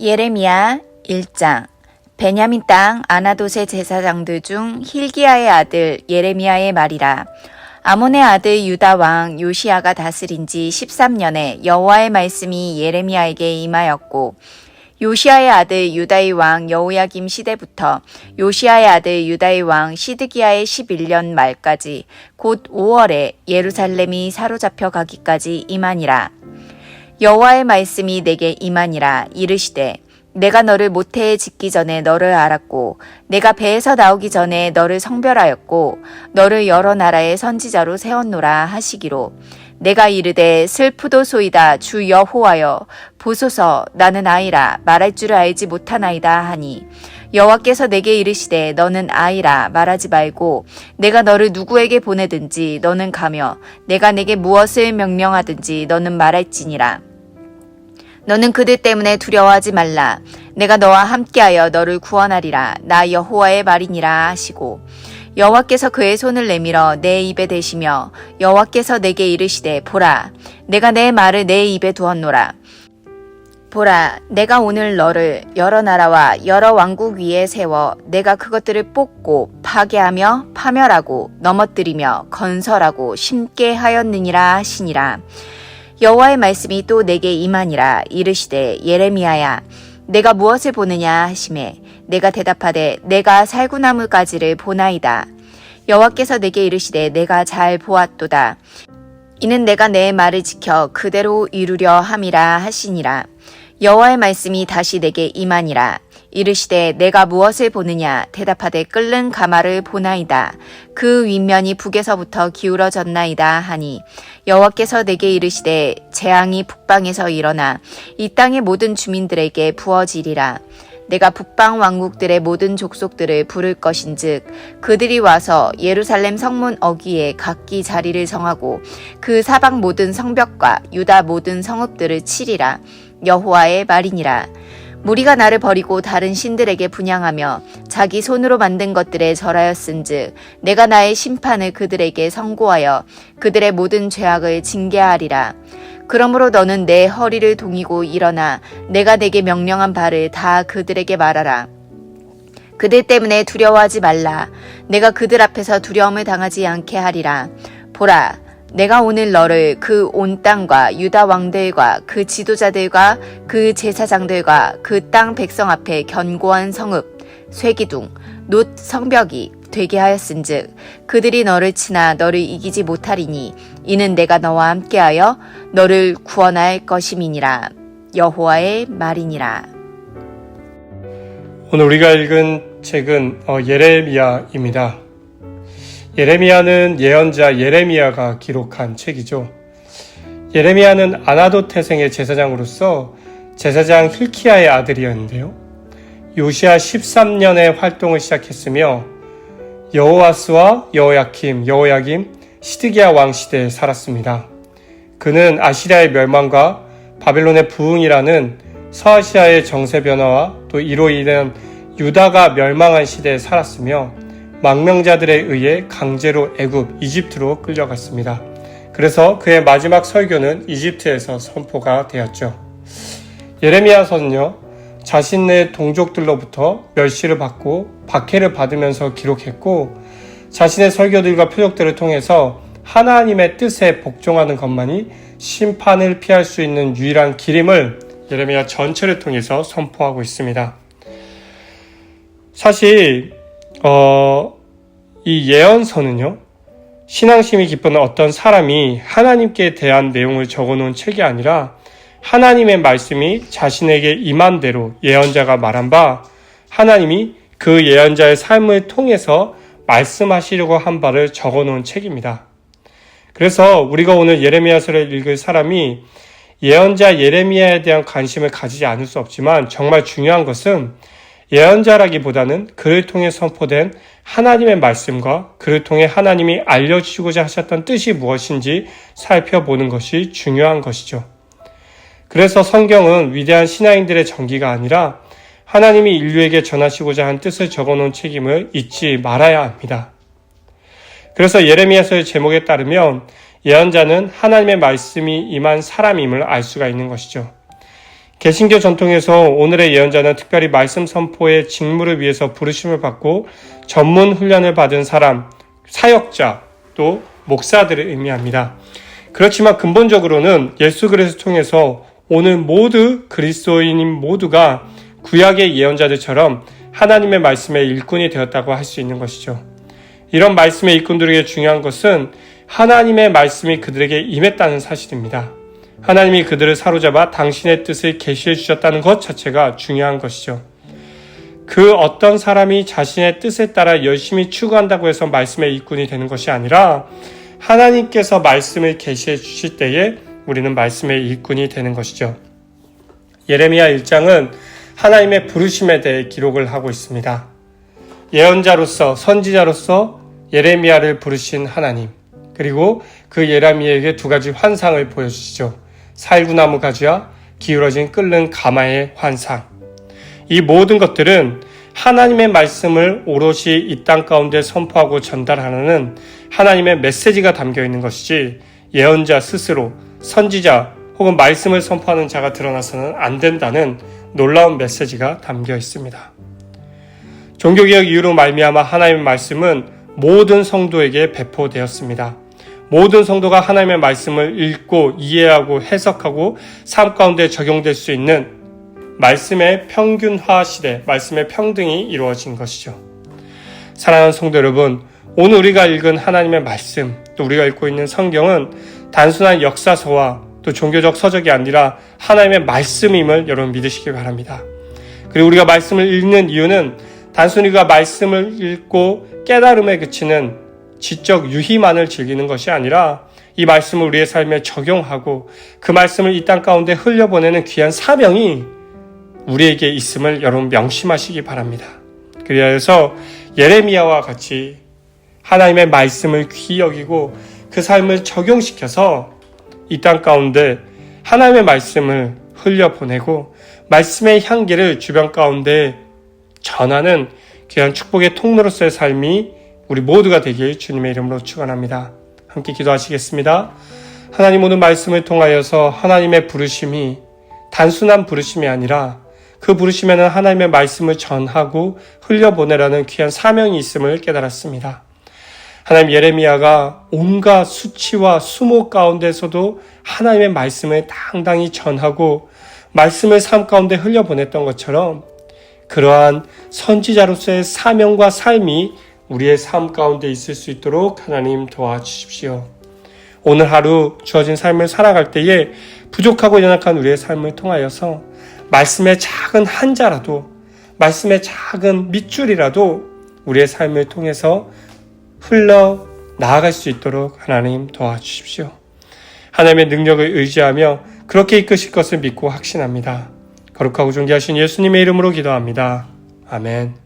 예레미야 1장. 베냐민 땅 아나돗의 제사장들 중 힐기야의 아들 예레미야의 말이라. 아몬의 아들 유다 왕 요시야가 다스린 지 13년에 여호와의 말씀이 예레미야에게 임하였고, 요시야의 아들 유다의 왕 여호야김 시대부터 요시야의 아들 유다의 왕 시드기야의 11년 말까지 곧 5월에 예루살렘이 사로잡혀 가기까지 임하니라. 여호와의 말씀이 내게 임하니라. 이르시되, 내가 너를 모태에 짓기 전에 너를 알았고, 내가 배에서 나오기 전에 너를 성별하였고, 너를 여러 나라의 선지자로 세웠노라 하시기로, 내가 이르되 슬프도소이다 주 여호와여, 보소서 나는 아이라 말할 줄을 알지 못하나이다 하니, 여호와께서 내게 이르시되 너는 아이라 말하지 말고 내가 너를 누구에게 보내든지 너는 가며 내가 내게 무엇을 명령하든지 너는 말할지니라. 너는 그들 때문에 두려워하지 말라. 내가 너와 함께하여 너를 구원하리라. 나 여호와의 말이니라 하시고, 여호와께서 그의 손을 내밀어 내 입에 대시며 여호와께서 내게 이르시되, 보라, 내가 내 말을 내 입에 두었노라. 보라, 내가 오늘 너를 여러 나라와 여러 왕국 위에 세워 내가 그것들을 뽑고 파괴하며 파멸하고 넘어뜨리며 건설하고 심게 하였느니라 하시니라. 여호와의 말씀이 또 내게 임하니라. 이르시되, 예레미야야, 내가 무엇을 보느냐 하시매, 내가 대답하되 내가 살구나무 가지를 보나이다. 여호와께서 내게 이르시되, 내가 잘 보았도다. 이는 내가 내 말을 지켜 그대로 이루려 함이라 하시니라. 여호와의 말씀이 다시 내게 임하니라. 이르시되, 내가 무엇을 보느냐? 대답하되 끓는 가마를 보나이다. 그 윗면이 북에서부터 기울어졌나이다 하니, 여호와께서 내게 이르시되, 재앙이 북방에서 일어나 이 땅의 모든 주민들에게 부어지리라. 내가 북방 왕국들의 모든 족속들을 부를 것인즉 그들이 와서 예루살렘 성문 어귀에 각기 자리를 정하고 그 사방 모든 성벽과 유다 모든 성읍들을 치리라. 여호와의 말이니라. 무리가 나를 버리고 다른 신들에게 분향하며 자기 손으로 만든 것들에 절하였은즉 내가 나의 심판을 그들에게 선고하여 그들의 모든 죄악을 징계하리라. 그러므로 너는 내 허리를 동이고 일어나 내가 내게 명령한 바를 다 그들에게 말하라. 그들 때문에 두려워하지 말라. 내가 그들 앞에서 두려움을 당하지 않게 하리라. 보라, 내가 오늘 너를 그 온 땅과 유다 왕들과 그 지도자들과 그 제사장들과 그 땅 백성 앞에 견고한 성읍, 쇠기둥, 놋 성벽이 되게 하였은즉 그들이 너를 치나 너를 이기지 못하리니 이는 내가 너와 함께하여 너를 구원할 것임이니라. 여호와의 말이니라. 오늘 우리가 읽은 책은 예레미야입니다. 예레미야는 예언자 예레미야가 기록한 책이죠. 예레미야는 아나돗 태생의 제사장으로서 제사장 힐키야의 아들이었는데요. 요시야 13년에 활동을 시작했으며 여호아스와 여호야김, 시드기야 왕 시대에 살았습니다. 그는 아시리아의 멸망과 바벨론의 부흥이라는 서아시아의 정세 변화와 또 이로 인한 유다가 멸망한 시대에 살았으며 망명자들에 의해 강제로 애굽, 이집트로 끌려갔습니다. 그래서 그의 마지막 설교는 이집트에서 선포가 되었죠. 예레미야서는요, 자신의 동족들로부터 멸시를 받고 박해를 받으면서 기록했고, 자신의 설교들과 표적들을 통해서 하나님의 뜻에 복종하는 것만이 심판을 피할 수 있는 유일한 길임을 예레미야 전체를 통해서 선포하고 있습니다. 사실 이 예언서는요, 신앙심이 깊은 어떤 사람이 하나님께 대한 내용을 적어놓은 책이 아니라 하나님의 말씀이 자신에게 임한 대로 예언자가 말한 바 하나님이 그 예언자의 삶을 통해서 말씀하시려고 한 바를 적어놓은 책입니다. 그래서 우리가 오늘 예레미야서를 읽을 사람이 예언자 예레미야에 대한 관심을 가지지 않을 수 없지만 정말 중요한 것은 예언자라기보다는 그를 통해 선포된 하나님의 말씀과 그를 통해 하나님이 알려주시고자 하셨던 뜻이 무엇인지 살펴보는 것이 중요한 것이죠. 그래서 성경은 위대한 신앙인들의 전기가 아니라 하나님이 인류에게 전하시고자 한 뜻을 적어놓은 책임을 잊지 말아야 합니다. 그래서 예레미야서의 제목에 따르면 예언자는 하나님의 말씀이 임한 사람임을 알 수가 있는 것이죠. 개신교 전통에서 오늘의 예언자는 특별히 말씀 선포의 직무를 위해서 부르심을 받고 전문 훈련을 받은 사람, 사역자, 또 목사들을 의미합니다. 그렇지만 근본적으로는 예수 그리스도를 통해서 오늘 모두 그리스도인 모두가 구약의 예언자들처럼 하나님의 말씀의 일꾼이 되었다고 할 수 있는 것이죠. 이런 말씀의 일꾼들에게 중요한 것은 하나님의 말씀이 그들에게 임했다는 사실입니다. 하나님이 그들을 사로잡아 당신의 뜻을 계시해 주셨다는 것 자체가 중요한 것이죠. 그 어떤 사람이 자신의 뜻에 따라 열심히 추구한다고 해서 말씀의 일꾼이 되는 것이 아니라 하나님께서 말씀을 계시해 주실 때에 우리는 말씀의 일꾼이 되는 것이죠. 예레미야 1장은 하나님의 부르심에 대해 기록을 하고 있습니다. 예언자로서, 선지자로서 예레미야를 부르신 하나님, 그리고 그 예레미야에게 두 가지 환상을 보여주시죠. 살구나무 가지와 기울어진 끓는 가마의 환상. 이 모든 것들은 하나님의 말씀을 오롯이 이 땅 가운데 선포하고 전달하는 하나님의 메시지가 담겨 있는 것이지 예언자 스스로, 선지자 혹은 말씀을 선포하는 자가 드러나서는 안 된다는 놀라운 메시지가 담겨 있습니다. 종교개혁 이후로 말미암아 하나님의 말씀은 모든 성도에게 배포되었습니다. 모든 성도가 하나님의 말씀을 읽고 이해하고 해석하고 삶 가운데 적용될 수 있는 말씀의 평균화 시대, 말씀의 평등이 이루어진 것이죠. 사랑하는 성도 여러분, 오늘 우리가 읽은 하나님의 말씀, 또 우리가 읽고 있는 성경은 단순한 역사서와 또 종교적 서적이 아니라 하나님의 말씀임을 여러분 믿으시기 바랍니다. 그리고 우리가 말씀을 읽는 이유는 단순히 우리가 말씀을 읽고 깨달음에 그치는 지적 유희만을 즐기는 것이 아니라 이 말씀을 우리의 삶에 적용하고 그 말씀을 이 땅 가운데 흘려보내는 귀한 사명이 우리에게 있음을 여러분 명심하시기 바랍니다. 그래서 예레미야와 같이 하나님의 말씀을 귀히 여기고 그 삶을 적용시켜서 이 땅 가운데 하나님의 말씀을 흘려보내고 말씀의 향기를 주변 가운데 전하는 귀한 축복의 통로로서의 삶이 우리 모두가 되길 주님의 이름으로 축원합니다. 함께 기도하시겠습니다. 하나님, 오늘 말씀을 통하여서 하나님의 부르심이 단순한 부르심이 아니라 그 부르심에는 하나님의 말씀을 전하고 흘려보내라는 귀한 사명이 있음을 깨달았습니다. 하나님, 예레미야가 온갖 수치와 수모 가운데서도 하나님의 말씀을 당당히 전하고 말씀을 삶 가운데 흘려보냈던 것처럼 그러한 선지자로서의 사명과 삶이 우리의 삶 가운데 있을 수 있도록 하나님 도와주십시오. 오늘 하루 주어진 삶을 살아갈 때에 부족하고 연약한 우리의 삶을 통하여서 말씀의 작은 한자라도, 말씀의 작은 밑줄이라도 우리의 삶을 통해서 흘러 나아갈 수 있도록 하나님 도와주십시오. 하나님의 능력을 의지하며 그렇게 이끄실 것을 믿고 확신합니다. 거룩하고 존귀하신 예수님의 이름으로 기도합니다. 아멘.